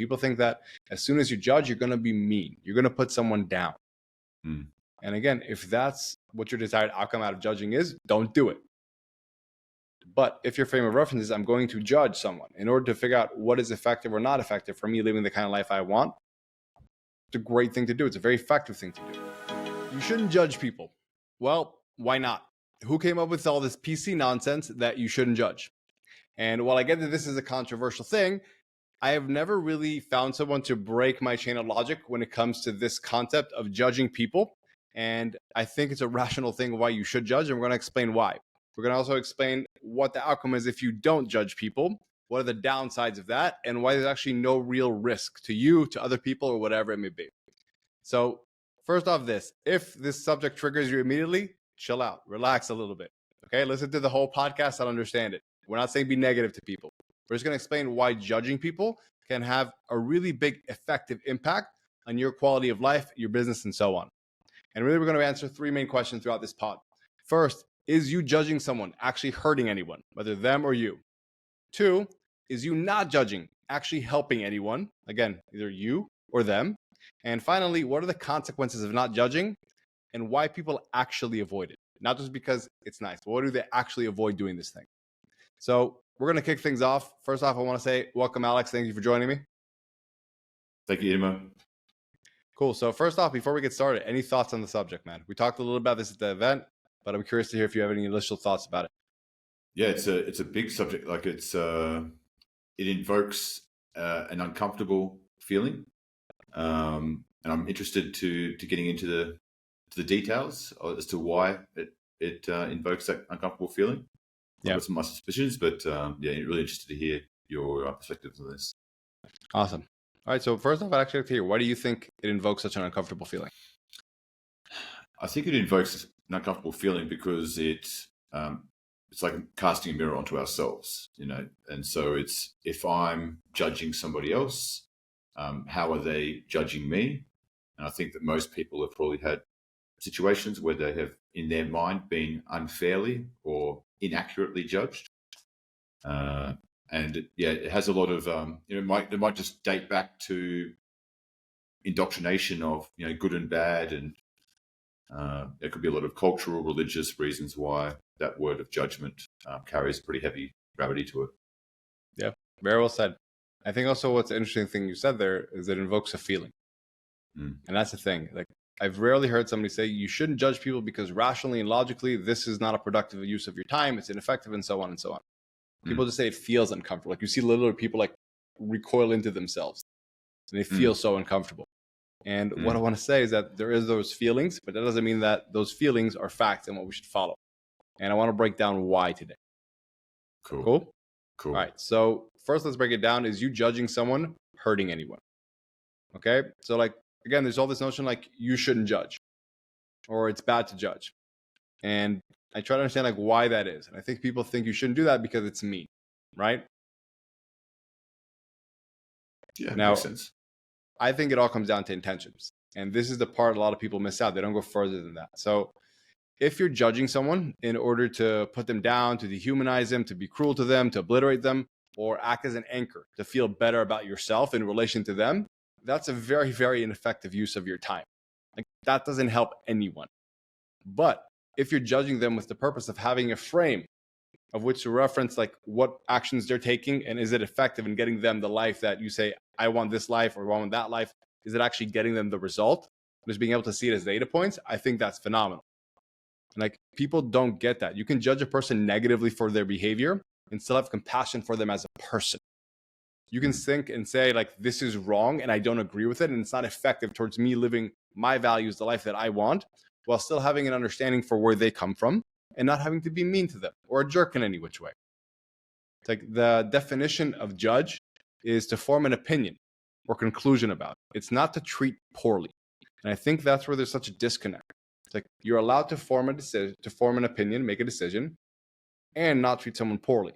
People think that as soon as you judge, you're going to be mean. You're going to put someone down. Mm. And again, if that's what your desired outcome out of judging is, don't do it. But if your frame of reference is, I'm going to judge someone in order to figure out what is effective or not effective for me living the kind of life I want, it's a great thing to do. It's a very effective thing to do. You shouldn't judge people. Well, why not? Who came up with all this PC nonsense that you shouldn't judge? And while I get that this is a controversial thing, I have never really found someone to break my chain of logic when it comes to this concept of judging people. And I think it's a rational thing why you should judge, and we're going to explain why. We're going to also explain what the outcome is if you don't judge people, what are the downsides of that, and why there's actually no real risk to you, to other people, or whatever it may be. So first off, if this subject triggers you immediately, chill out, relax a little bit. Okay, listen to the whole podcast and understand it. We're not saying be negative to people. We're just going to explain why judging people can have a really big effective impact on your quality of life, your business, and so on. And really, we're going to answer three main questions throughout this pod. First, is you judging someone actually hurting anyone, whether them or you? Two, is you not judging actually helping anyone? Again, either you or them. And finally, what are the consequences of not judging and why people actually avoid it? Not just because it's nice, but what do they actually avoid doing this thing? So we're going to kick things off. First off, I want to say welcome, Alex. Thank you for joining me. Thank you, Irma. Cool. So first off, before we get started, any thoughts on the subject, man? We talked a little about this at the event, but I'm curious to hear if you have any initial thoughts about it. Yeah, it's a big subject. Like it invokes an uncomfortable feeling, and I'm interested to getting into the details as to why it invokes that uncomfortable feeling. Yeah, I've got some of my suspicions, but really interested to hear your perspectives on this. Awesome. All right. So first off, I'd actually like to hear, why do you think it invokes such an uncomfortable feeling? I think it invokes an uncomfortable feeling because it's like casting a mirror onto ourselves, and so it's, if I'm judging somebody else, how are they judging me? And I think that most people have probably had situations where they have, in their mind, been unfairly or inaccurately judged. And it has a lot of, it might just date back to indoctrination of, good and bad. And there could be a lot of cultural, religious reasons why that word of judgment carries pretty heavy gravity to it. Yeah, very well said. I think also what's the interesting thing you said there is it invokes a feeling. And that's the thing. Like, I've rarely heard somebody say you shouldn't judge people because rationally and logically, this is not a productive use of your time. It's ineffective, and so on and so on. People just say it feels uncomfortable. Like, you see literally people like recoil into themselves and they feel so uncomfortable. And what I want to say is that there is those feelings, but that doesn't mean that those feelings are facts and what we should follow. And I want to break down why today. Cool. All right. So first, let's break it down. Is you judging someone hurting anyone? Okay. So like, again, there's all this notion like you shouldn't judge or it's bad to judge. And I try to understand like why that is. And I think people think you shouldn't do that because it's mean, right? Yeah, now, makes sense. I think it all comes down to intentions. And this is the part a lot of people miss out. They don't go further than that. So if you're judging someone in order to put them down, to dehumanize them, to be cruel to them, to obliterate them, or act as an anchor to feel better about yourself in relation to them, that's a very, very ineffective use of your time. Like, that doesn't help anyone. But if you're judging them with the purpose of having a frame of which to reference like what actions they're taking and is it effective in getting them the life that you say, I want this life or I want that life, is it actually getting them the result? Just being able to see it as data points, I think that's phenomenal. And like, people don't get that. You can judge a person negatively for their behavior and still have compassion for them as a person. You can think and say like, this is wrong and I don't agree with it and it's not effective towards me living my values, the life that I want, while still having an understanding for where they come from and not having to be mean to them or a jerk in any which way. It's like, the definition of judge is to form an opinion or conclusion about it. It's not to treat poorly. And I think that's where there's such a disconnect. It's like, you're allowed to form a decision, to form an opinion, make a decision, and not treat someone poorly.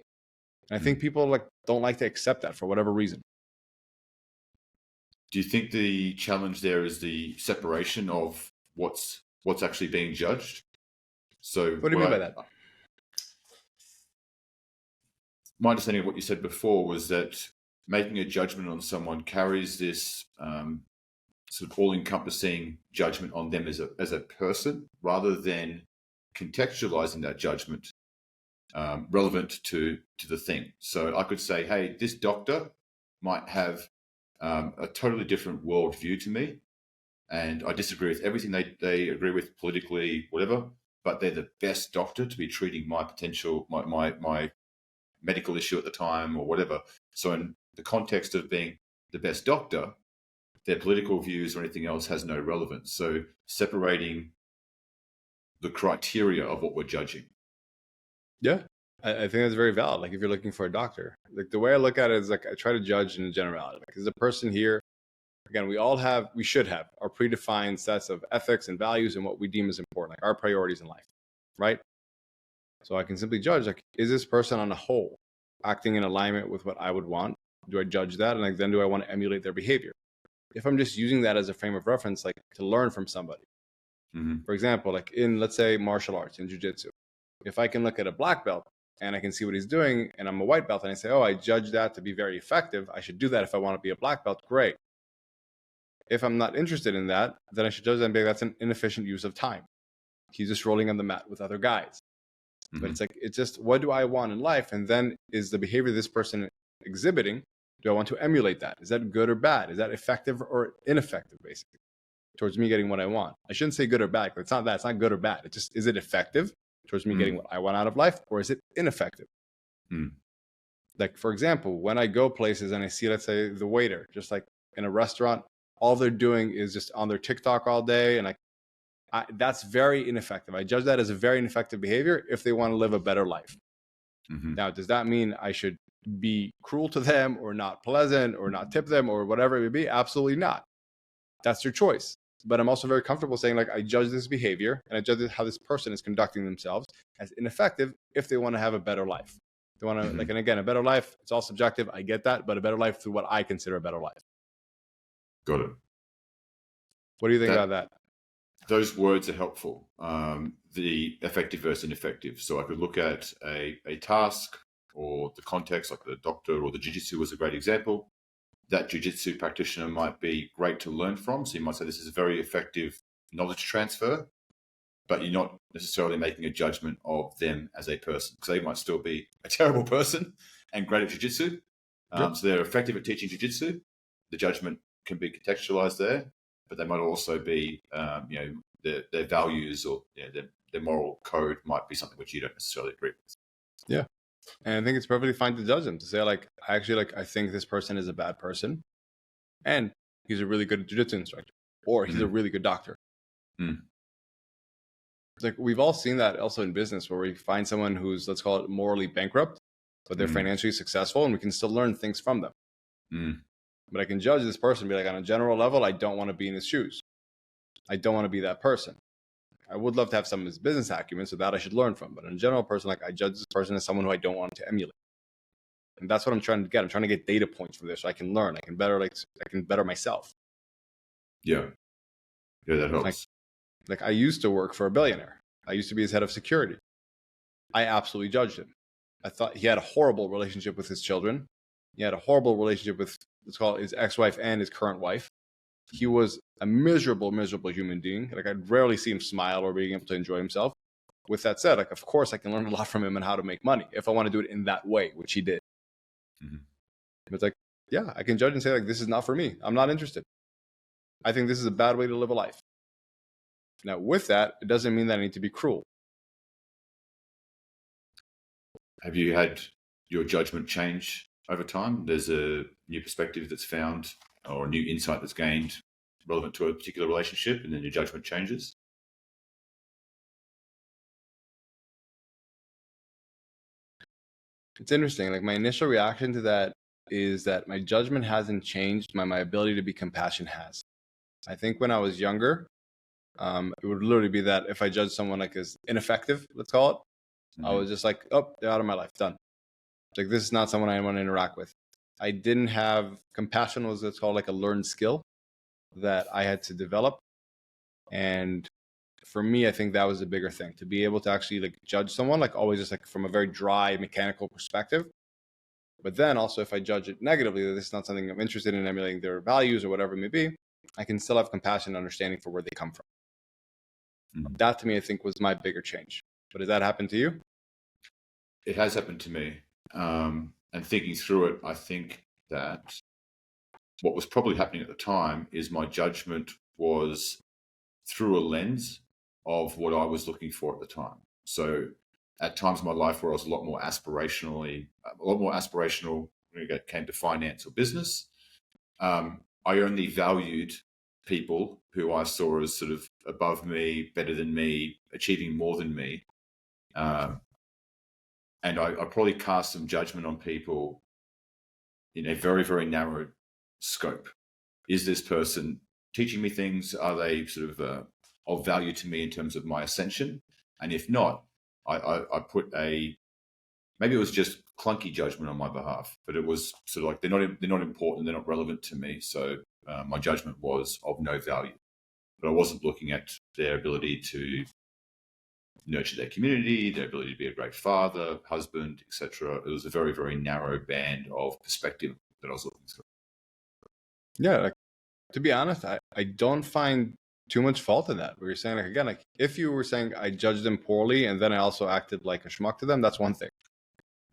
And I think people don't like to accept that for whatever reason. Do you think the challenge there is the separation of what's actually being judged? So what do you mean by that? My understanding of what you said before was that making a judgment on someone carries this sort of all-encompassing judgment on them as a person, rather than contextualizing that judgment relevant to the thing. So I could say, hey, this doctor might have a totally different worldview to me, and I disagree with everything they agree with politically, whatever, but they're the best doctor to be treating my my medical issue at the time or whatever. So in the context of being the best doctor, their political views or anything else has no relevance. So separating the criteria of what we're judging. Yeah, I think that's very valid. Like if you're looking for a doctor, like the way I look at it is like I try to judge in generality. Like is the person here, again, we should have our predefined sets of ethics and values and what we deem as important, like our priorities in life, right? So I can simply judge, like, is this person on a whole acting in alignment with what I would want? Do I judge that? And like, then do I want to emulate their behavior? If I'm just using that as a frame of reference, like to learn from somebody, for example, like in, let's say, martial arts, in jiu-jitsu, if I can look at a black belt and I can see what he's doing and I'm a white belt and I say, oh, I judge that to be very effective, I should do that if I want to be a black belt, great. If I'm not interested in that, then I should judge that and be like, that's an inefficient use of time. He's just rolling on the mat with other guys. But it's like, it's just, what do I want in life? And then is the behavior this person exhibiting, do I want to emulate that? Is that good or bad? Is that effective or ineffective, basically, towards me getting what I want? I shouldn't say good or bad. It's not that. It's not good or bad. It's just, is it effective towards me getting what I want out of life, or is it ineffective? Like, for example, when I go places and I see, let's say, the waiter, just like in a restaurant, all they're doing is just on their TikTok all day, and that's very ineffective. I judge that as a very ineffective behavior if they want to live a better life. Now, does that mean I should be cruel to them or not pleasant or not tip them or whatever it may be? Absolutely not. That's their choice. But I'm also very comfortable saying, like, I judge this behavior and I judge how this person is conducting themselves as ineffective if they want to have a better life. They want to, like, and again, a better life, it's all subjective. I get that, but a better life through what I consider a better life. Got it. What do you think about that? Those words are helpful. The effective versus ineffective. So I could look at a task or the context, like the doctor or the jiu-jitsu was a great example. That jiu-jitsu practitioner might be great to learn from. So you might say this is a very effective knowledge transfer, but you're not necessarily making a judgment of them as a person, because they might still be a terrible person and great at jiu-jitsu. So they're effective at teaching jiu-jitsu. The judgment can be contextualized there, but they might also be, their values or their moral code might be something which you don't necessarily agree with. Yeah. And I think it's perfectly fine to judge them, to say, like, I think this person is a bad person and he's a really good jiu-jitsu instructor, or he's a really good doctor. It's like, we've all seen that also in business, where we find someone who's, let's call it, morally bankrupt, but they're financially successful, and we can still learn things from them. But I can judge this person and be like, on a general level, I don't want to be in his shoes. I don't want to be that person. I would love to have some of his business acumen, so that I should learn from. But in a general person, like, I judge this person as someone who I don't want to emulate. And that's what I'm trying to get. I'm trying to get data points from this so I can learn. I can better myself. Yeah, that helps. Like I used to work for a billionaire. I used to be his head of security. I absolutely judged him. I thought he had a horrible relationship with his children. He had a horrible relationship with, let's call it, his ex-wife and his current wife. He was a miserable, miserable human being. Like, I'd rarely see him smile or being able to enjoy himself. With that said, like, of course, I can learn a lot from him on how to make money if I want to do it in that way, which he did. It's like, yeah, I can judge and say, like, this is not for me. I'm not interested. I think this is a bad way to live a life. Now, with that, it doesn't mean that I need to be cruel. Have you had your judgment change over time? There's a new perspective that's found or a new insight that's gained relevant to a particular relationship, and then your judgment changes? It's interesting. Like, my initial reaction to that is that my judgment hasn't changed. My ability to be compassionate has. I think when I was younger, it would literally be that if I judged someone like as ineffective, let's call it, I was just like, oh, they're out of my life, done. It's like, this is not someone I want to interact with. I didn't have compassion, was what's called like a learned skill that I had to develop. And for me, I think that was a bigger thing, to be able to actually like judge someone, like always just like from a very dry mechanical perspective, But then also, if I judge it negatively, that this is not something I'm interested in emulating their values or whatever it may be, I can still have compassion and understanding for where they come from. That to me, I think, was my bigger change. But has that happened to you? It has happened to me. And thinking through it, I think that what was probably happening at the time is my judgment was through a lens of what I was looking for at the time. So at times in my life where I was a lot more aspirational when it came to finance or business, I only valued people who I saw as sort of above me, better than me, achieving more than me. And I probably cast some judgment on people in a very, very narrow scope. Is this person teaching me things? Are they sort of value to me in terms of my ascension? And if not, I put maybe it was just clunky judgment on my behalf, but it was sort of like they're not important, they're not relevant to me. So my judgment was of no value. But I wasn't looking at their ability to nurture their community, their ability to be a great father, husband, etc. It was a very, very narrow band of perspective that I was looking through. Yeah, like, to be honest, I don't find too much fault in that. Where you're saying, like, again, like if you were saying I judged them poorly and then I also acted like a schmuck to them, that's one thing.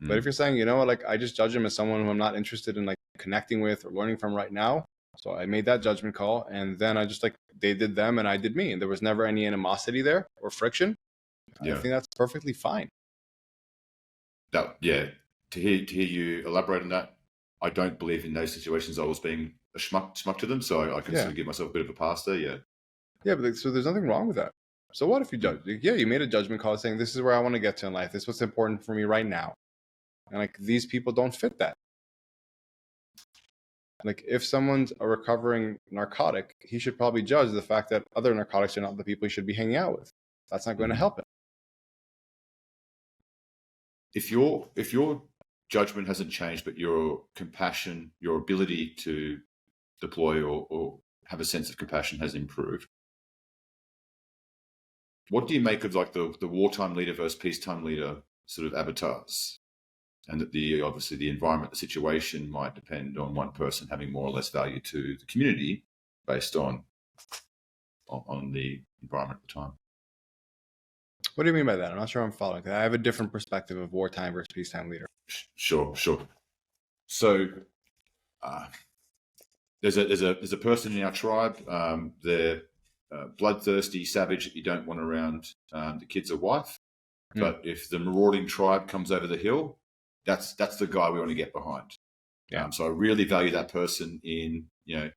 But if you're saying, you know what, like I just judge them as someone who I'm not interested in like connecting with or learning from right now, so I made that judgment call, and then I just like they did them and I did me, and there was never any animosity there or friction. Yeah. I think that's perfectly fine. To hear you elaborate on that, I don't believe in those situations I was being a schmuck to them, so I can sort of give myself a bit of a pass there. Yeah, but so there's nothing wrong with that. So what if you judge? Yeah, you made a judgment call saying this is where I want to get to in life. This is what's important for me right now. And like these people don't fit that. Like if someone's a recovering narcotic, he should probably judge the fact that other narcotics are not the people he should be hanging out with. That's not going to help him. If your judgment hasn't changed, but your compassion, your ability to deploy or have a sense of compassion has improved, what do you make of like the wartime leader versus peacetime leader sort of avatars? And that obviously the environment, the situation might depend on one person having more or less value to the community based on the environment at the time. What do you mean by that? I'm not sure I'm following. I have a different perspective of wartime versus peacetime leader. Sure. So there's a person in our tribe. They're bloodthirsty, savage that you don't want around the kids or wife. But if the marauding tribe comes over the hill, that's the guy we want to get behind. So I really value that person in a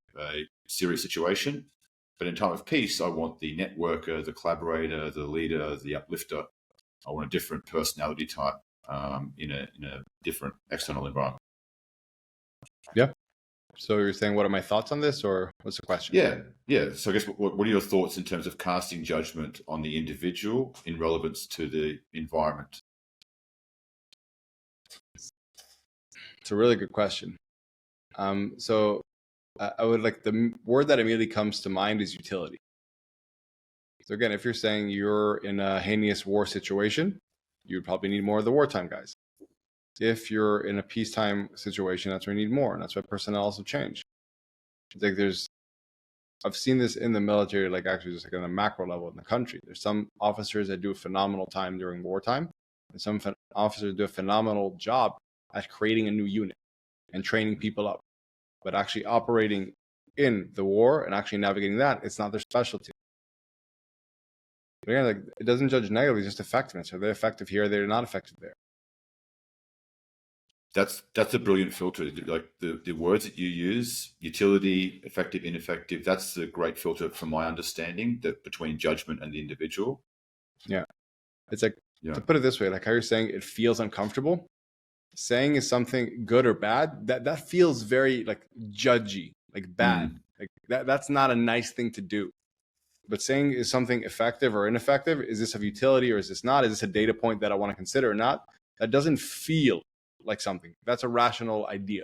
serious situation. But in time of peace, I want the networker, the collaborator, the leader, the uplifter. I want a different personality type in a different external environment. Yeah. So you're saying, what are my thoughts on this, or what's the question? Yeah. So I guess what are your thoughts in terms of casting judgment on the individual in relevance to the environment? It's a really good question. So I would like the word that immediately comes to mind is utility. So again, if you're saying you're in a heinous war situation, you'd probably need more of the wartime guys. If you're in a peacetime situation, that's where you need more, and that's why personnel also change. Like I've seen this in the military, like actually just like on a macro level in the country. There's some officers that do a phenomenal time during wartime, and some officers do a phenomenal job at creating a new unit and training people up. But actually operating in the war and actually navigating that, it's not their specialty. But again, like it doesn't judge negatively, it's just effectiveness. Are they effective here? They're not effective there. That's a brilliant filter. Like the words that you use, utility, effective, ineffective, that's the great filter from my understanding that between judgment and the individual. Yeah. It's like, to put it this way, like how you're saying it feels uncomfortable. Saying is something good or bad, that feels very like judgy, like bad. Like that's not a nice thing to do. But saying is something effective or ineffective, is this of utility or is this not? Is this a data point that I want to consider or not? That doesn't feel like something. That's a rational idea.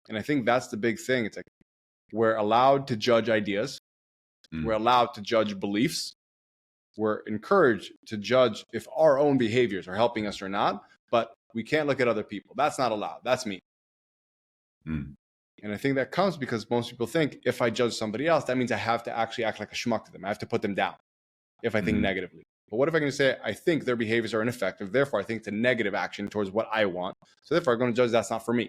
And I think that's the big thing. It's like we're allowed to judge ideas. We're allowed to judge beliefs. We're encouraged to judge if our own behaviors are helping us or not. But we can't look at other people. That's not allowed. That's me. Mm. And I think that comes because most people think if I judge somebody else, that means I have to actually act like a schmuck to them. I have to put them down if I think negatively. But what if I can say, I think their behaviors are ineffective, therefore I think it's a negative action towards what I want. So therefore I'm going to judge that's not for me.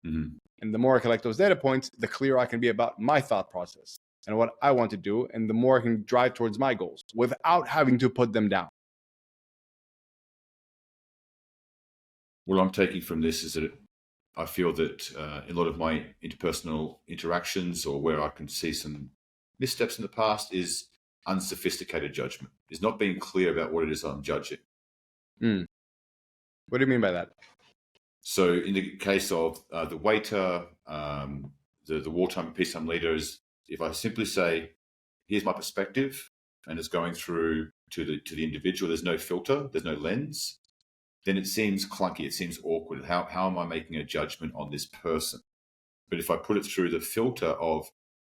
Mm-hmm. And the more I collect those data points, the clearer I can be about my thought process and what I want to do. And the more I can drive towards my goals without having to put them down. What I'm taking from this is that I feel that in a lot of my interpersonal interactions, or where I can see some missteps in the past, is unsophisticated judgment, is not being clear about what it is I'm judging. What do you mean by that? So in the case of the waiter, the wartime and peacetime leaders, if I simply say, here's my perspective, and it's going through to the individual, there's no filter, there's no lens, then it seems clunky, it seems awkward. How am I making a judgment on this person? But if I put it through the filter of,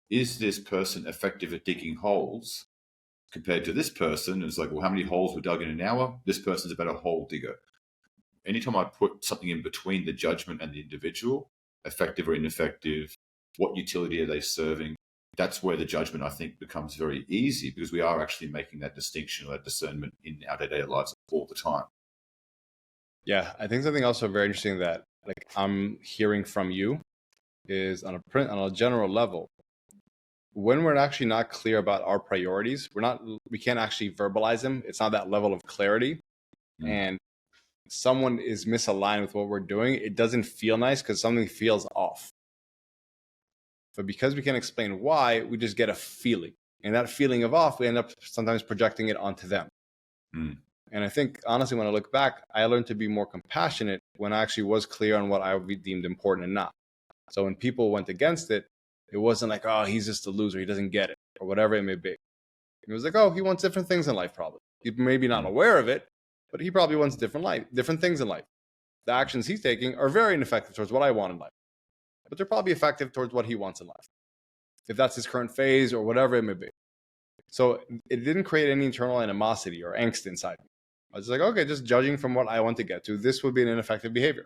is this person effective at digging holes compared to this person? It's like, well, how many holes were dug in an hour? This person's about a hole digger. Anytime I put something in between the judgment and the individual, effective or ineffective, what utility are they serving? That's where the judgment, I think, becomes very easy, because we are actually making that distinction or that discernment in our day-to-day lives all the time. Yeah, I think something also very interesting that I'm hearing from you is on a general level, when we're actually not clear about our priorities, we can't actually verbalize them. It's not that level of clarity. And someone is misaligned with what we're doing, it doesn't feel nice because something feels off. But because we can't explain why, we just get a feeling. And that feeling of off, we end up sometimes projecting it onto them. And I think, honestly, when I look back, I learned to be more compassionate when I actually was clear on what I would be deemed important and not. So when people went against it, it wasn't like, oh, he's just a loser, he doesn't get it, or whatever it may be. It was like, oh, he wants different things in life, probably. He's maybe not aware of it, but he probably wants different things in life. The actions he's taking are very ineffective towards what I want in life, but they're probably effective towards what he wants in life, if that's his current phase or whatever it may be. So it didn't create any internal animosity or angst inside me. I was like, okay, just judging from what I want to get to, this would be an ineffective behavior.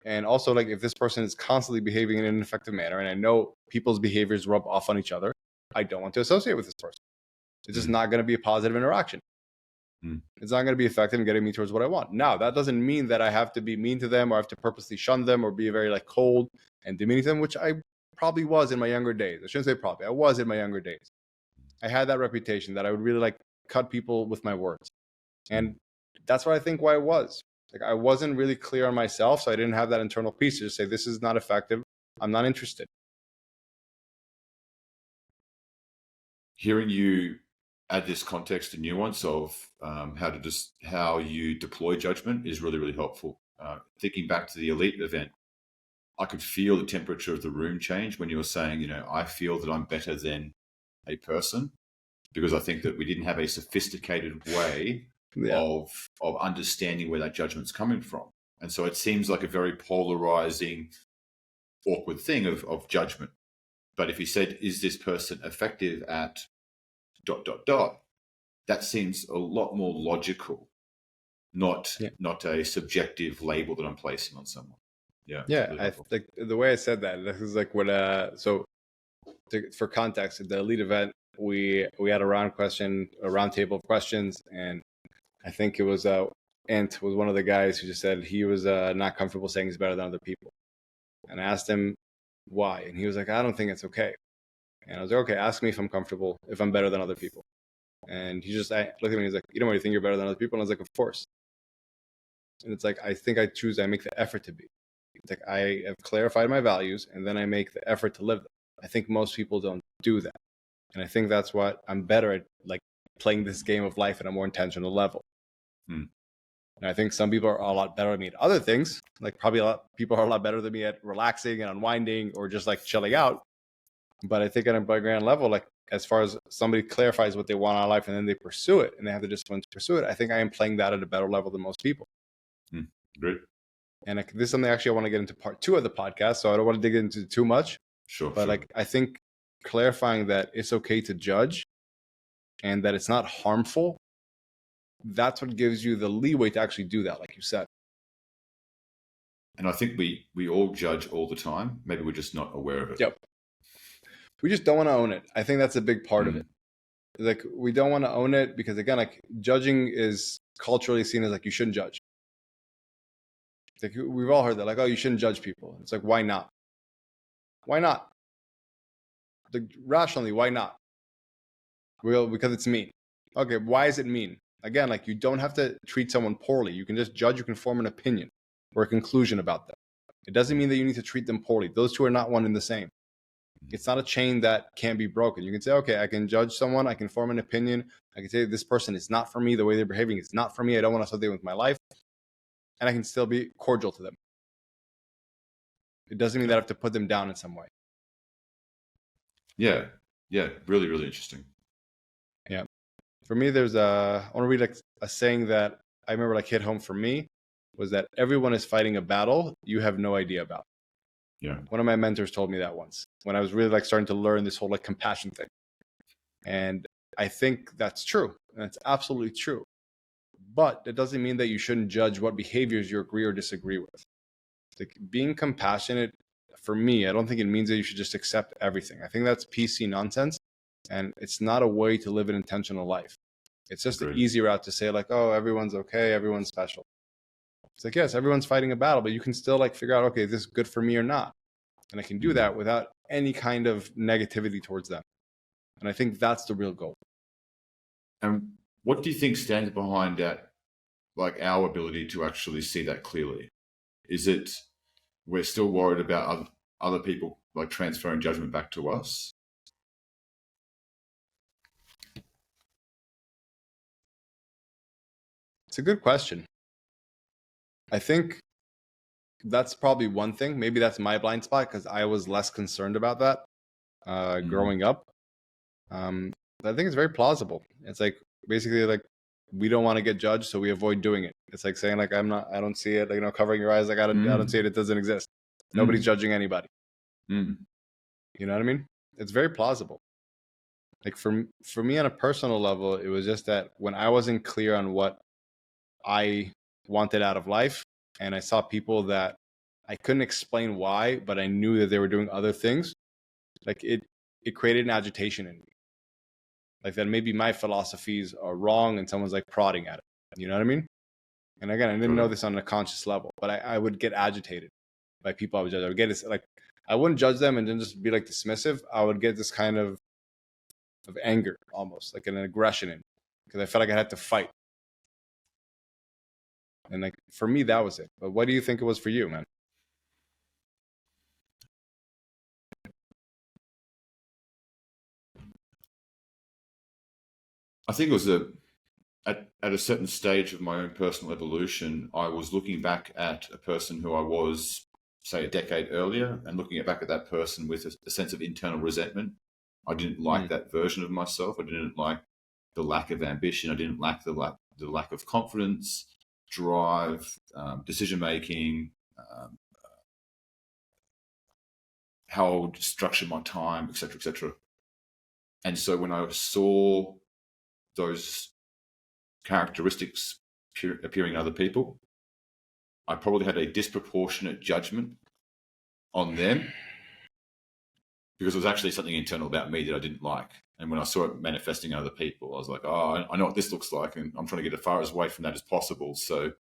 And also, like, if this person is constantly behaving in an ineffective manner, and I know people's behaviors rub off on each other, I don't want to associate with this person. It's just not going to be a positive interaction. It's not going to be effective in getting me towards what I want. Now, that doesn't mean that I have to be mean to them or I have to purposely shun them or be very cold and demeaning to them, which I probably was in my younger days. I shouldn't say probably. I was in my younger days. I had that reputation that I would really cut people with my words. And that's what I think why it was. I wasn't really clear on myself, so I didn't have that internal peace to just say, this is not effective. I'm not interested. Hearing you add this context and nuance of how you deploy judgment is really, really helpful. Thinking back to the elite event, I could feel the temperature of the room change when you were saying, I feel that I'm better than a person, because I think that we didn't have a sophisticated way of understanding where that judgment's coming from. And so it seems like a very polarizing, awkward thing of judgment. But if you said, is this person effective at ... that seems a lot more logical, not a subjective label that I'm placing on someone. I think the way I said that, this is like what for context, at the elite event, we had a round table of questions, and I think it was Ant was one of the guys who just said he was not comfortable saying he's better than other people. And I asked him why, and he was like, I don't think it's okay. And I was like, okay, ask me if I'm comfortable, if I'm better than other people. And he just looked at me, he's like, you don't really think you're better than other people? And I was like, of course. And it's like, I think I make the effort to be. It's like, I have clarified my values, and then I make the effort to live them. I think most people don't do that. And I think that's what I'm better at, playing this game of life at a more intentional level. And I think some people are a lot better than me at other things. Probably people are a lot better than me at relaxing and unwinding or just chilling out. But I think at a grand level, as far as somebody clarifies what they want out of life and then they pursue it and they have the discipline to pursue it, I think I am playing that at a better level than most people. Great. And this is something actually I want to get into part 2 of the podcast, so I don't want to dig into too much. Sure. But I think clarifying that it's okay to judge and that it's not harmful, that's what gives you the leeway to actually do that, like you said. And I think we all judge all the time. Maybe we're just not aware of it. Yep. We just don't want to own it. I think that's a big part of it. Like, we don't want to own it because, again, like, judging is culturally seen as like, you shouldn't judge. Like, we've all heard that, like, oh, you shouldn't judge people. It's like, why not? Why not? Like, rationally, why not? Well, because it's mean. Okay, why is it mean? Again, like, you don't have to treat someone poorly. You can just judge. You can form an opinion or a conclusion about them. It doesn't mean that you need to treat them poorly. Those two are not one and the same. It's not a chain that can't be broken. You can say, okay, I can judge someone. I can form an opinion. I can say this person is not for me. The way they're behaving is not for me. I don't want to associate with my life. And I can still be cordial to them. It doesn't mean that I have to put them down in some way. Yeah. Yeah. Really, really interesting. Yeah. For me, I want to read like a saying that I remember like hit home for me, was that everyone is fighting a battle you have no idea about. Yeah. One of my mentors told me that once when I was really like starting to learn this whole like compassion thing. And I think that's true. That's absolutely true. But it doesn't mean that you shouldn't judge what behaviors you agree or disagree with. Like, being compassionate, for me, I don't think it means that you should just accept everything. I think that's PC nonsense. And it's not a way to live an intentional life. It's just an easy route to say like, oh, everyone's okay, everyone's special. It's like, yes, everyone's fighting a battle, but you can still like figure out, okay, is this good for me or not? And I can do that without any kind of negativity towards them. And I think that's the real goal. And what do you think stands behind that, like our ability to actually see that clearly? Is it we're still worried about other people like transferring judgment back to us? It's a good question. I think that's probably one thing. Maybe that's my blind spot because I was less concerned about that growing up. I think it's very plausible. It's like basically like we don't want to get judged, so we avoid doing it. It's like saying like I don't see it, like covering your eyes, like I don't see it, it doesn't exist. Nobody's judging anybody. You know what I mean? It's very plausible. Like for me on a personal level, it was just that when I wasn't clear on what I wanted out of life, and I saw people that I couldn't explain why, but I knew that they were doing other things, like it created an agitation in me. Like that maybe my philosophies are wrong and someone's like prodding at it. You know what I mean? And again, I didn't know this on a conscious level, but I would get agitated by people I would judge. I would get this, like, I wouldn't judge them and then just be like dismissive. I would get this kind of anger, almost like an aggression in, because I felt like I had to fight. And like for me, that was it. But what do you think it was for you, man? I think it was at a certain stage of my own personal evolution, I was looking back at a person who I was, say, a decade earlier, and looking back at that person with a sense of internal resentment. I didn't like that version of myself. I didn't like the lack of ambition. I didn't like the lack of confidence, drive, decision making, how I would structure my time, etc., etc. And so when I saw those characteristics appearing in other people, I probably had a disproportionate judgment on them because it was actually something internal about me that I didn't like. And when I saw it manifesting in other people, I was like, oh, I know what this looks like, and I'm trying to get as far away from that as possible. So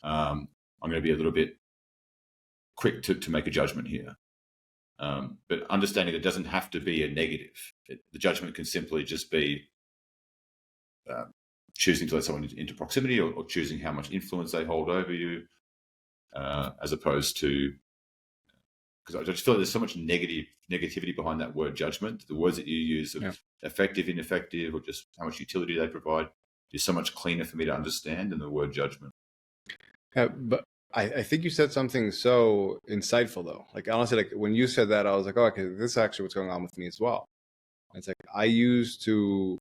I'm going to be a little bit quick to make a judgment here. But understanding that it doesn't have to be a negative. The judgment can simply just be choosing to let someone into proximity or choosing how much influence they hold over you, as opposed to, because I just feel like there's so much negativity behind that word judgment. The words that you use of effective, ineffective, or just how much utility they provide is so much cleaner for me to understand than the word judgment. Yeah, but I think you said something so insightful though. Like honestly, like when you said that, I was like, oh, okay, this is actually what's going on with me as well. And it's like I used to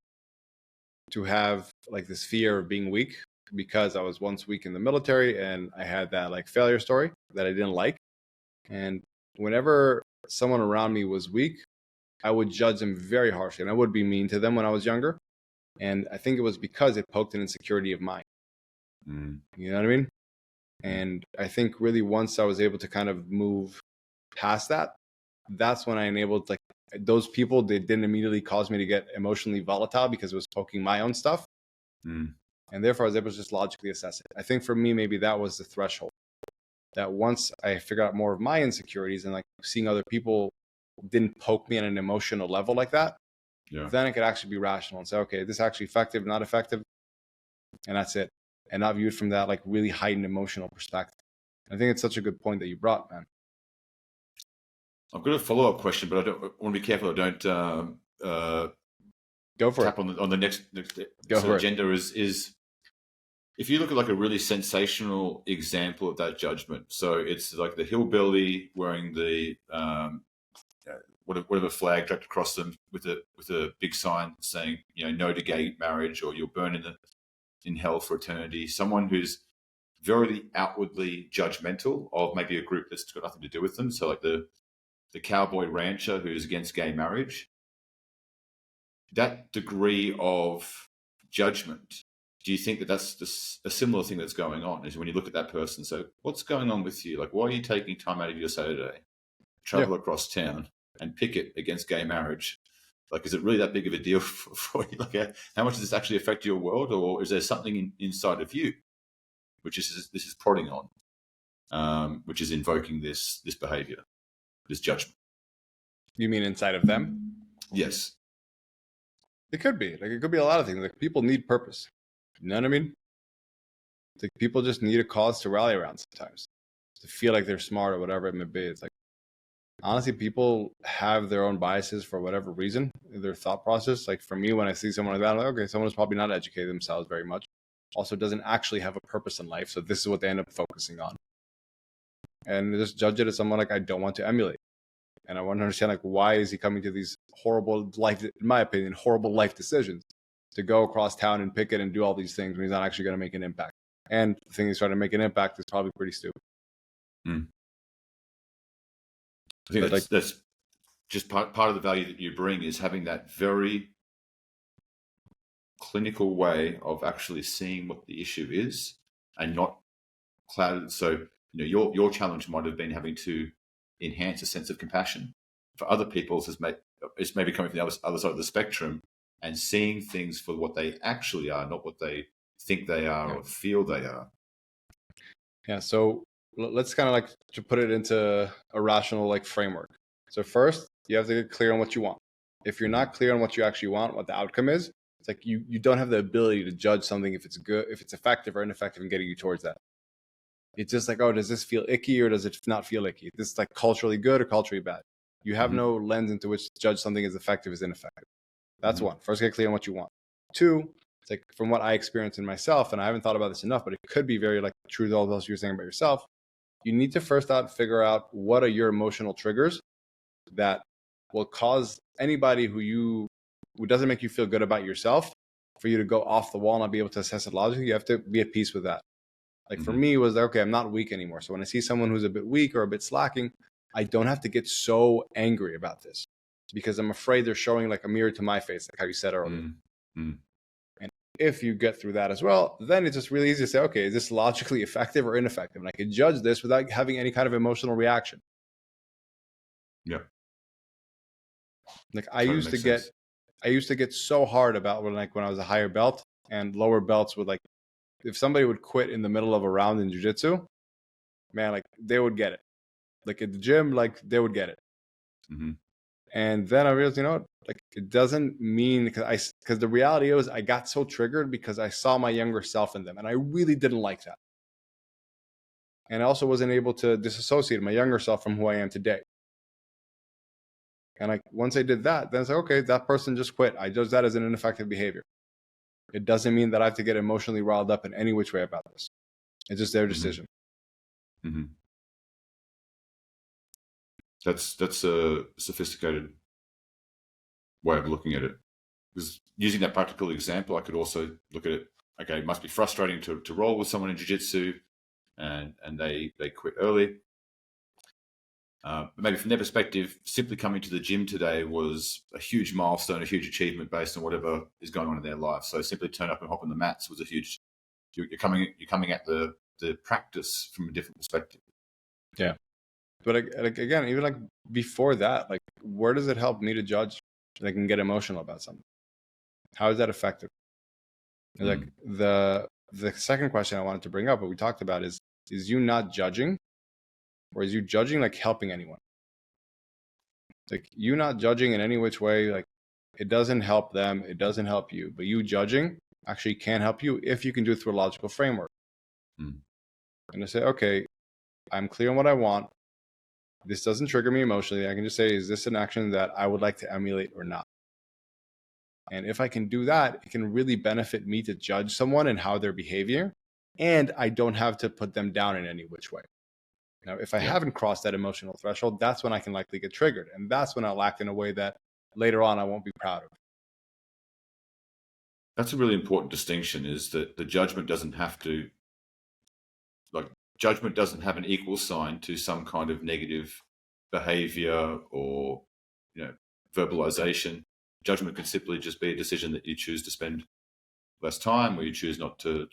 have like this fear of being weak because I was once weak in the military and I had that like failure story that I didn't like. And whenever someone around me was weak, I would judge them very harshly and I would be mean to them when I was younger. And I think it was because it poked an insecurity of mine. You know what I mean? And I think really once I was able to kind of move past that, that's when I enabled, like, those people, they didn't immediately cause me to get emotionally volatile because it was poking my own stuff. Mm. And therefore I was able to just logically assess it. I think for me, maybe that was the threshold, that once I figured out more of my insecurities and like seeing other people didn't poke me on an emotional level like that, then I could actually be rational and say, okay, this is actually effective, not effective. And that's it. And not viewed from that like really heightened emotional perspective. I think it's such a good point that you brought, man. I've got a follow-up question, but I want to be careful I don't Go for tap it. on the next Go for it. agenda is if you look at like a really sensational example of that judgment. So it's like the hillbilly wearing the whatever flag dragged across them with a big sign saying, you know, no to gay marriage, or you'll burn in hell for eternity. Someone who's very outwardly judgmental of maybe a group that's got nothing to do with them. So like the cowboy rancher who's against gay marriage. That degree of judgment, do you think that that's a similar thing that's going on? Is when you look at that person, so what's going on with you? Like, why are you taking time out of your Saturday, travel across town and picket against gay marriage? Like, is it really that big of a deal for you? Like, how much does this actually affect your world? Or is there something inside of you, which this is prodding on, which is invoking this behavior, this judgment? You mean inside of them? Yes. It could be. Like, it could be a lot of things. Like, people need purpose. You know what I mean? Like, people just need a cause to rally around sometimes, to feel like they're smart or whatever it may be. It's like, honestly, people have their own biases for whatever reason in their thought process. Like, for me, when I see someone like that, I'm like, okay, someone who's probably not educated themselves very much, also doesn't actually have a purpose in life. So this is what they end up focusing on. And just judge it as someone like I don't want to emulate. And I want to understand, like, why is he coming to these horrible life, in my opinion, horrible life decisions to go across town and picket and do all these things when he's not actually going to make an impact. And the thing he's trying to make an impact is probably pretty stupid. I think that's just part of the value that you bring is having that very clinical way of actually seeing what the issue is and not clouded. So, you know, your challenge might have been having to enhance a sense of compassion. For other people, it's maybe coming from the other side of the spectrum and seeing things for what they actually are, not what they think they are or feel they are. Yeah. So let's kind of like to put it into a rational like framework. So first, you have to get clear on what you want. If you're not clear on what you actually want, what the outcome is, it's like you don't have the ability to judge something if it's good, if it's effective or ineffective in getting you towards that. It's just like, oh, does this feel icky or does it not feel icky? This is like culturally good or culturally bad. You have no lens into which to judge something as effective as ineffective. That's one. First, get clear on what you want. Two, it's like from what I experienced in myself, and I haven't thought about this enough, but it could be very like true to all else you're saying about yourself. You need to first figure out what are your emotional triggers that will cause anybody who doesn't make you feel good about yourself for you to go off the wall and not be able to assess it logically. You have to be at peace with that. Like for me, it was like, okay, I'm not weak anymore. So when I see someone who's a bit weak or a bit slacking, I don't have to get so angry about this because I'm afraid they're showing like a mirror to my face, like how you said earlier. And if you get through that as well, then it's just really easy to say, okay, is this logically effective or ineffective? And I can judge this without having any kind of emotional reaction. Yeah. Like I used to get so hard about when I was a higher belt and lower belts would like, if somebody would quit in the middle of a round in jiu-jitsu, man, like they would get it. Like at the gym, like they would get it. And then I realized, you know, like it doesn't mean because the reality is I got so triggered because I saw my younger self in them and I really didn't like that. And I also wasn't able to disassociate my younger self from who I am today. And like once I did that, then it's like, okay, that person just quit. I judge that as an ineffective behavior. It doesn't mean that I have to get emotionally riled up in any which way about this. It's just their decision. That's a sophisticated way of looking at it. Because using that practical example, I could also look at it. Okay, it must be frustrating to roll with someone in jiu-jitsu, and they quit early. But maybe from their perspective, simply coming to the gym today was a huge milestone, a huge achievement based on whatever is going on in their life. So simply turn up and hop on the mats was a huge. You're coming at the the practice from a different perspective. Yeah. But like again, even like before that, like where does it help me to judge? Like and get emotional about something? How is that effective? Like the second question I wanted to bring up, what we talked about is you not judging, or is you judging like helping anyone? Like you not judging in any which way, like it doesn't help them, it doesn't help you. But you judging actually can help you if you can do it through a logical framework. And to say, okay, I'm clear on what I want. This doesn't trigger me emotionally. I can just say, is this an action that I would like to emulate or not? And if I can do that, it can really benefit me to judge someone and how their behavior, and I don't have to put them down in any which way. Now, if I haven't crossed that emotional threshold, that's when I can likely get triggered. And that's when I'll act in a way that later on I won't be proud of. That's a really important distinction, is that the judgment doesn't have to, like, judgment doesn't have an equal sign to some kind of negative behavior or, verbalization. Judgment can simply just be a decision that you choose to spend less time, or you choose not to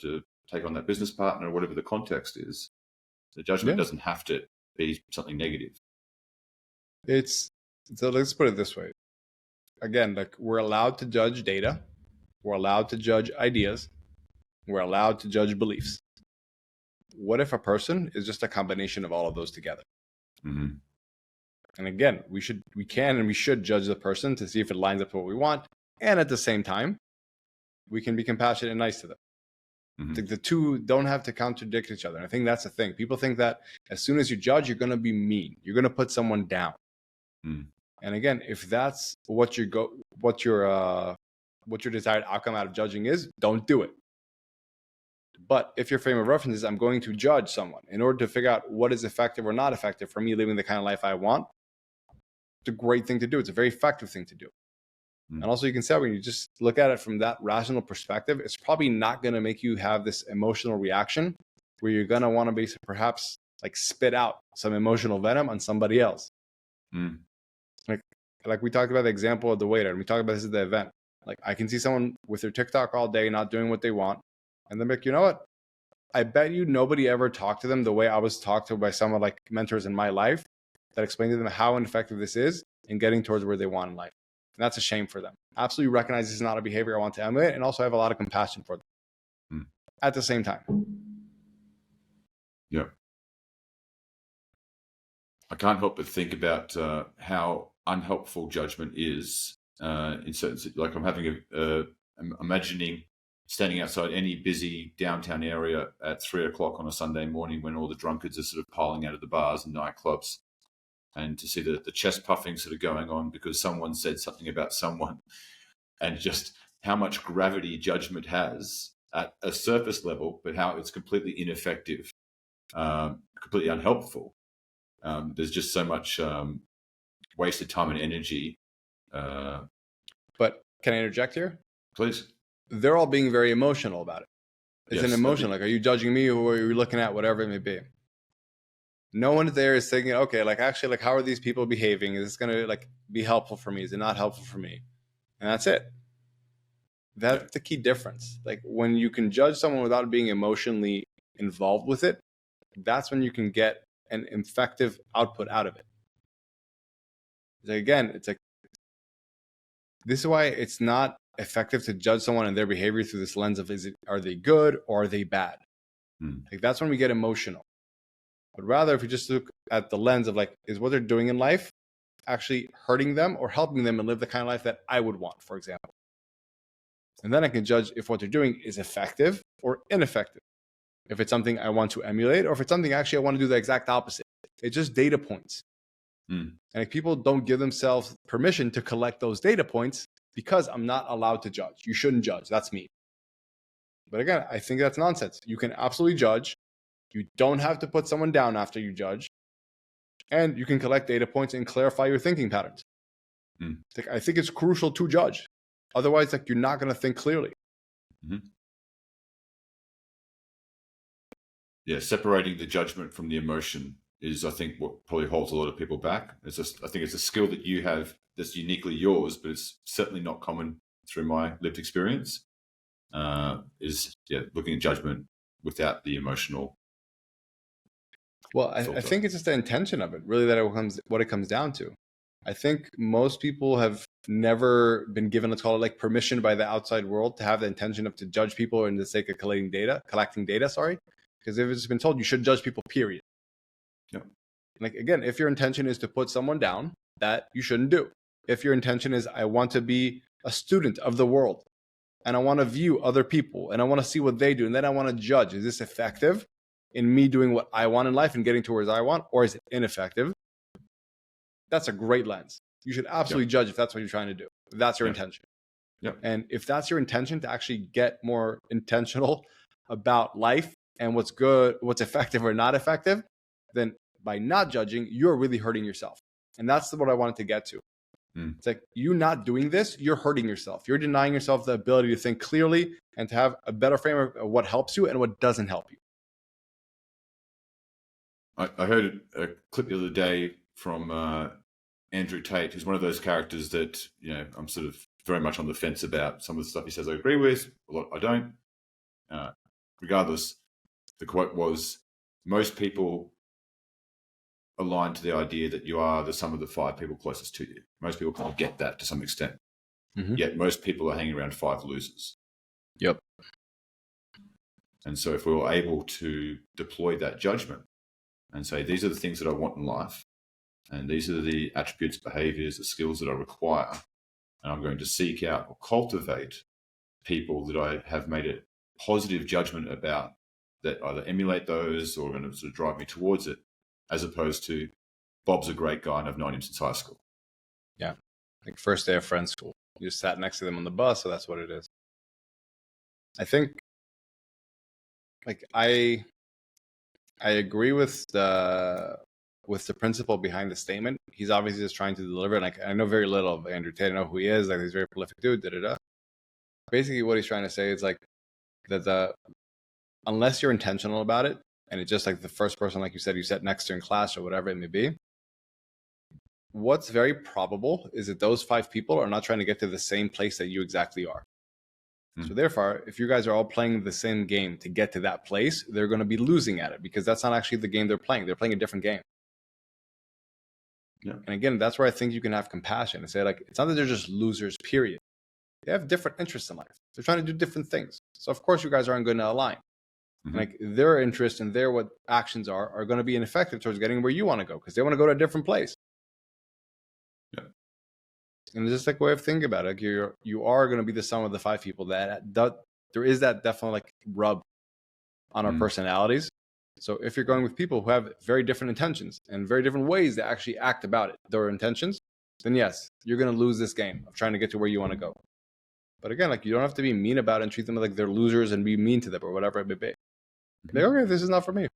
take on that business partner, or whatever the context is. The judgment doesn't have to be something negative. So let's put it this way. Again, like we're allowed to judge data. We're allowed to judge ideas. We're allowed to judge beliefs. What if a person is just a combination of all of those together? Mm-hmm. And again, we can and we should judge the person to see if it lines up to what we want. And at the same time, we can be compassionate and nice to them. Mm-hmm. I think the two don't have to contradict each other. And I think that's the thing. People think that as soon as you judge, you're going to be mean. You're going to put someone down. Mm. And again, if that's what your desired outcome out of judging is, don't do it. But if your frame of reference is I'm going to judge someone in order to figure out what is effective or not effective for me living the kind of life I want, it's a great thing to do. It's a very effective thing to do. And also you can say when you just look at it from that rational perspective, it's probably not going to make you have this emotional reaction where you're going to want to perhaps like spit out some emotional venom on somebody else. Like we talked about the example of the waiter, and we talked about this at the event. Like I can see someone with their TikTok all day, not doing what they want. And then like, you know what? I bet you nobody ever talked to them the way I was talked to by some of like mentors in my life that explained to them how ineffective this is in getting towards where they want in life. And that's a shame for them. Absolutely recognize this is not a behavior I want to emulate, and also have a lot of compassion for them at the same time. Yeah. I can't help but think about how unhelpful judgment is in certain, like I'm imagining standing outside any busy downtown area at 3:00 on a Sunday morning when all the drunkards are sort of piling out of the bars and nightclubs, and to see the chest puffing sort of going on because someone said something about someone, and just how much gravity judgment has at a surface level, but how it's completely ineffective, completely unhelpful. There's just so much wasted time and energy. But can I interject here? Please. They're all being very emotional about it. It's an emotion. Like, are you judging me, or are you looking at whatever it may be? No one there is thinking, okay, like actually, like how are these people behaving? Is this going to like be helpful for me? Is it not helpful for me? And that's it. That's the key difference. Like when you can judge someone without being emotionally involved with it, that's when you can get an effective output out of it. Again, it's like, this is why it's not effective to judge someone and their behavior through this lens of are they good or are they bad? Like that's when we get emotional. But rather, if you just look at the lens of like, is what they're doing in life actually hurting them or helping them and live the kind of life that I would want, for example? And then I can judge if what they're doing is effective or ineffective. If it's something I want to emulate, or if it's something actually I want to do the exact opposite. It's just data points. And like, people don't give themselves permission to collect those data points because I'm not allowed to judge. You shouldn't judge. That's me. But again, I think that's nonsense. You can absolutely judge. You don't have to put someone down after you judge. And you can collect data points and clarify your thinking patterns. Like, I think it's crucial to judge. Otherwise, like, you're not going to think clearly. Yeah, separating the judgment from the emotion is, I think, what probably holds a lot of people back. I think it's a skill that you have that's uniquely yours, but it's certainly not common through my lived experience. Looking at judgment without the emotional Well, I think it's just the intention of it, really, what it comes down to. I think most people have never been given, let's call it like permission by the outside world to have the intention of to judge people in the sake of collecting data, sorry. Because if it's been told you should judge people, period. Yeah. Like, again, if your intention is to put someone down, that you shouldn't do. If your intention is, I want to be a student of the world and I want to view other people and I want to see what they do and then I want to judge, is this effective in me doing what I want in life and getting towards I want, or is it ineffective? That's a great lens. You should absolutely judge if that's what you're trying to do. If that's your intention. Yeah. And if that's your intention to actually get more intentional about life and what's good, what's effective or not effective, then by not judging, you're really hurting yourself. And that's what I wanted to get to. It's like, you not doing this, you're hurting yourself. You're denying yourself the ability to think clearly and to have a better framework of what helps you and what doesn't help you. I heard a clip the other day from Andrew Tate, who's one of those characters that, I'm sort of very much on the fence about. Some of the stuff he says I agree with, a lot I don't. Regardless, the quote was, most people align to the idea that you are the sum of the 5 people closest to you. Most people kind of get that to some extent. Yet most people are hanging around 5 losers. Yep. And so if we were able to deploy that judgment and say, these are the things that I want in life, and these are the attributes, behaviors, the skills that I require, and I'm going to seek out or cultivate people that I have made a positive judgment about that either emulate those or are going to sort of drive me towards it, as opposed to Bob's a great guy and I've known him since high school. Yeah. Like first day of friends school. You just sat next to them on the bus, so that's what it is. I think, like, I agree with the principle behind the statement. He's obviously just trying to deliver it. Like, I know very little of Andrew Tate. I know who he is. Like, he's a very prolific dude. Basically, what he's trying to say is like that unless you're intentional about it, and it's just like the first person, like you said, you sat next to in class or whatever it may be, what's very probable is that those 5 people are not trying to get to the same place that you exactly are. So therefore, if you guys are all playing the same game to get to that place, they're going to be losing at it because that's not actually the game they're playing. They're playing a different game. Yeah. And again, that's where I think you can have compassion and say, like, it's not that they're just losers, period. They have different interests in life. They're trying to do different things. So of course you guys aren't going to align. Like, their interests and what actions are going to be ineffective towards getting where you want to go because they want to go to a different place. Yeah. And it's just like a way of thinking about it. Like, you are going to be the sum of the 5 people that there is that definitely like rub on our personalities. So if you're going with people who have very different intentions and very different ways to actually act about it, their intentions, then yes, you're going to lose this game of trying to get to where you want to go. But again, like, you don't have to be mean about it and treat them like they're losers and be mean to them or whatever it may be. Like, okay, this is not for me.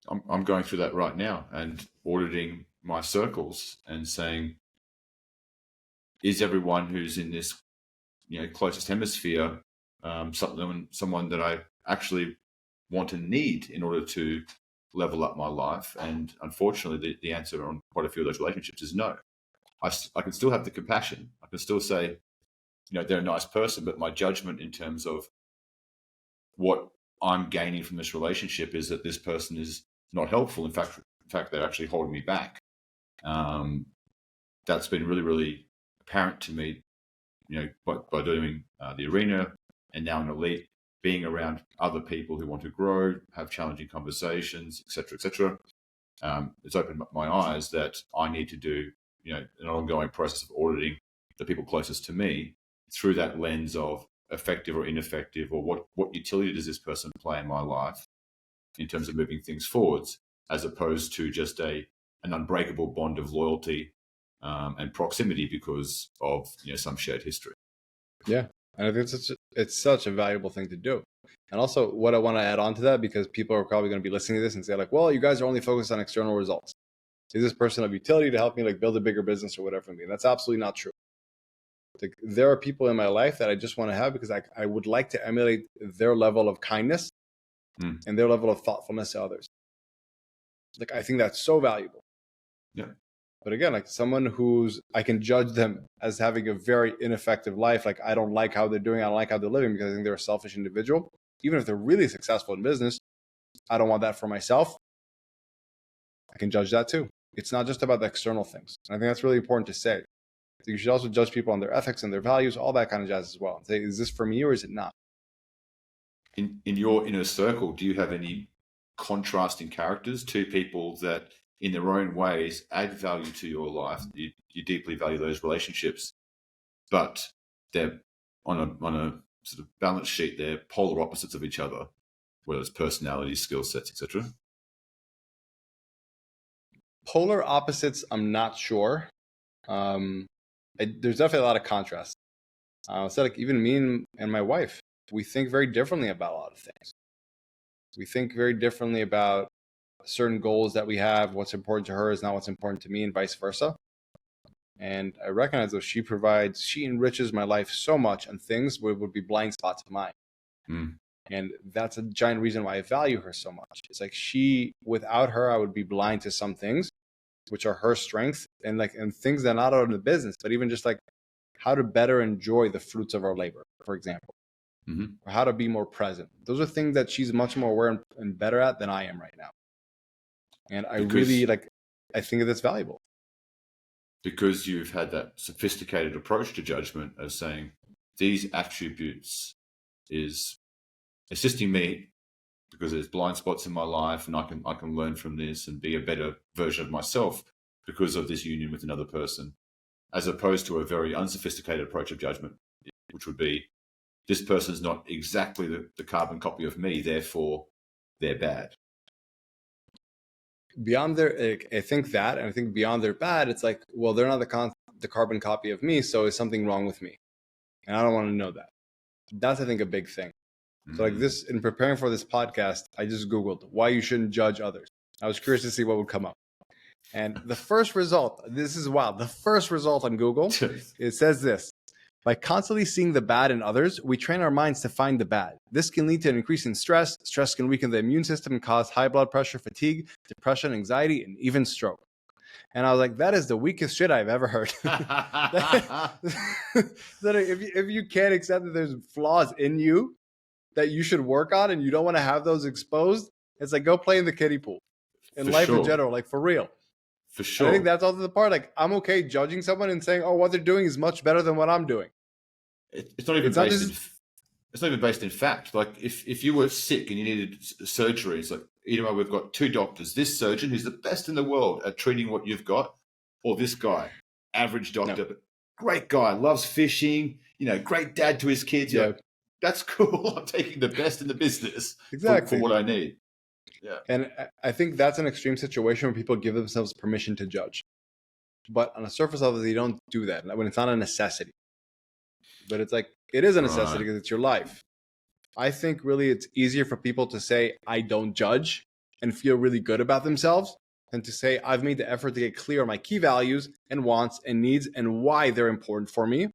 I'm going through that right now and auditing my circles and saying, is everyone who's in this, closest hemisphere someone that I actually want and need in order to level up my life? And unfortunately, the answer on quite a few of those relationships is no. I can still have the compassion. I can still say, they're a nice person, but my judgment in terms of what I'm gaining from this relationship is that this person is not helpful. In fact, they're actually holding me back. That's been really, really apparent to me, by doing the arena and now in Elite, being around other people who want to grow, have challenging conversations, et cetera, et cetera. It's opened my eyes that I need to do, an ongoing process of auditing the people closest to me through that lens of effective or ineffective, or what utility does this person play in my life in terms of moving things forwards, as opposed to just an unbreakable bond of loyalty and proximity because of some shared history. Yeah, and I think it's such a valuable thing to do. And also, what I want to add on to that, because people are probably going to be listening to this and say, like, well, you guys are only focused on external results. Is this person of utility to help me like build a bigger business or whatever? And that's absolutely not true. Like, there are people in my life that I just want to have because I would like to emulate their level of kindness and their level of thoughtfulness to others. Like, I think that's so valuable. Yeah. But again, like, someone I can judge them as having a very ineffective life. Like, I don't like how they're doing. I don't like how they're living because I think they're a selfish individual. Even if they're really successful in business, I don't want that for myself. I can judge that too. It's not just about the external things. And I think that's really important to say. So you should also judge people on their ethics and their values, all that kind of jazz as well. Say, is this for me or is it not? In your inner circle, do you have any contrasting characters, two people that in their own ways add value to your life? You deeply value those relationships, but they're on a sort of balance sheet, they're polar opposites of each other, whether it's personalities, skill sets, etc. Polar opposites, I'm not sure. There's definitely a lot of contrast. So like even me and my wife, we think very differently about a lot of things. We think very differently about certain goals that we have. What's important to her is not what's important to me, and vice versa. And I recognize that she enriches my life so much, and things would be blind spots of mine. And that's a giant reason why I value her so much. It's like without her, I would be blind to some things, which are her strength, and things that are not out of the business, but even just like how to better enjoy the fruits of our labor, for example, or how to be more present. Those are things that she's much more aware and better at than I am right now. And I think that's valuable. Because you've had that sophisticated approach to judgment of saying these attributes is assisting me because there's blind spots in my life, and I can learn from this and be a better version of myself because of this union with another person, as opposed to a very unsophisticated approach of judgment, which would be this person's not exactly the carbon copy of me, therefore they're bad. Beyond I think that, and I think beyond they're bad, it's like, well, they're not the carbon copy of me, so is something wrong with me? And I don't want to know that. That's, I think, a big thing. So like this, in preparing for this podcast, I just Googled why you shouldn't judge others. I was curious to see what would come up. And the first result, this is wild. The first result on Google, it says this: by constantly seeing the bad in others, we train our minds to find the bad. This can lead to an increase in stress. Stress can weaken the immune system and cause high blood pressure, fatigue, depression, anxiety, and even stroke. And I was like, that is the weakest shit I've ever heard. That if you can't accept that there's flaws in you that you should work on and you don't want to have those exposed, it's like go play in the kiddie pool. In life in general, like for real. For sure. I think that's also the part. Like, I'm okay judging someone and saying, oh, what they're doing is much better than what I'm doing. It's not even based in fact. Like if you were sick and you needed surgery, it's like, we've got two doctors, this surgeon who's the best in the world at treating what you've got, or this guy, average doctor, but great guy, loves fishing, great dad to his kids. Yeah. Like, that's cool. I'm taking the best in the business for what I need. Yeah. And I think that's an extreme situation where people give themselves permission to judge. But on a surface level, they don't do that when it's not a necessity. But it's like, it is a necessity because it's your life. I think really it's easier for people to say, I don't judge and feel really good about themselves than to say, I've made the effort to get clear on my key values and wants and needs and why they're important for me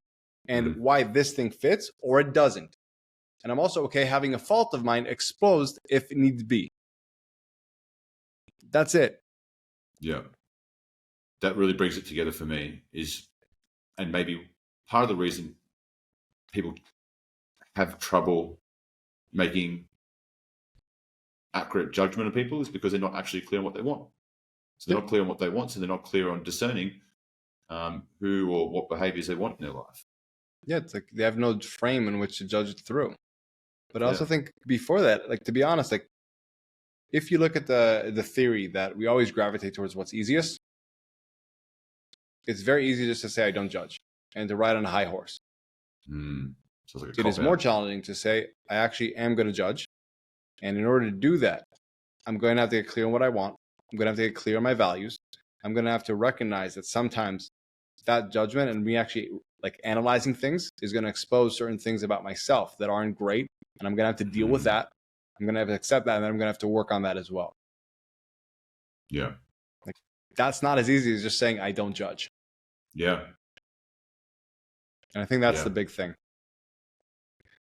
and why this thing fits or it doesn't. And I'm also okay having a fault of mine exposed if it needs to be. That's it. Yeah. That really brings it together for me and maybe part of the reason people have trouble making accurate judgment of people is because they're not actually clear on what they want. So they're not clear on what they want, so they're not clear on discerning who or what behaviors they want in their life. Yeah, it's like they have no frame in which to judge it through. But I also think before that, like, to be honest, like, if you look at the theory that we always gravitate towards what's easiest, it's very easy just to say, I don't judge, and to ride on a high horse. Like it is more challenging to say, I actually am going to judge. And in order to do that, I'm going to have to get clear on what I want. I'm going to have to get clear on my values. I'm going to have to recognize that sometimes that judgment and me actually like analyzing things is going to expose certain things about myself that aren't great. And I'm going to have to deal with that. I'm going to have to accept that. And then I'm going to have to work on that as well. Yeah. Like, that's not as easy as just saying, I don't judge. Yeah. And I think that's the big thing.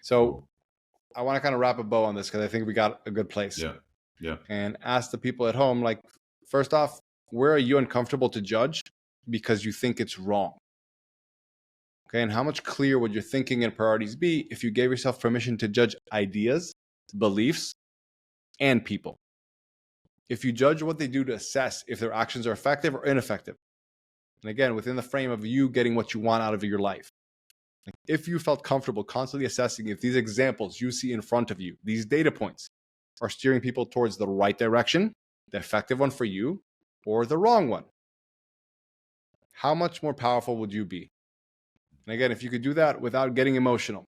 So I want to kind of wrap a bow on this because I think we got a good place. Yeah. Yeah. And ask the people at home, like, first off, where are you uncomfortable to judge because you think it's wrong? Okay. And how much clearer would your thinking and priorities be if you gave yourself permission to judge ideas, beliefs, and people? if you judge what they do to assess if their actions are effective or ineffective. And again, within the frame of you getting what you want out of your life. If you felt comfortable constantly assessing if these examples you see in front of you, these data points, are steering people towards the right direction, the effective one for you, or the wrong one, how much more powerful would you be? And again, if you could do that without getting emotional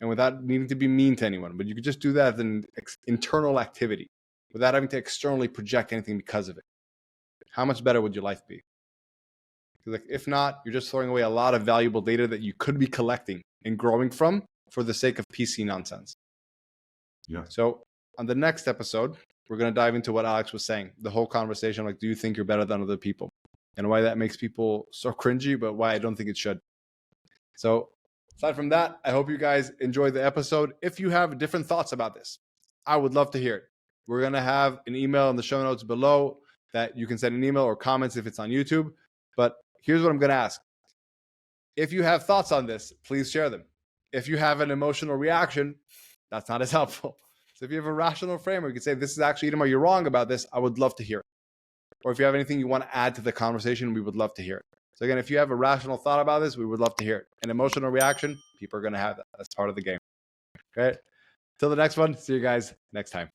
and without needing to be mean to anyone, but you could just do that as an internal activity without having to externally project anything because of it, how much better would your life be? Like, if not, you're just throwing away a lot of valuable data that you could be collecting and growing from for the sake of PC nonsense. Yeah. So on the next episode, we're going to dive into what Alex was saying, the whole conversation, like, do you think you're better than other people? And why that makes people so cringy, but why I don't think it should. So aside from that, I hope you guys enjoyed the episode. If you have different thoughts about this, I would love to hear it. We're going to have an email in the show notes below that you can send an email or comments if it's on YouTube. But here's what I'm going to ask. If you have thoughts on this, please share them. If you have an emotional reaction, that's not as helpful. So if you have a rational framework, you can say, this is actually, Itamar, you're wrong about this. I would love to hear it. Or if you have anything you want to add to the conversation, we would love to hear it. So again, if you have a rational thought about this, we would love to hear it. An emotional reaction, people are going to have that. That's part of the game. Okay. Till the next one. See you guys next time.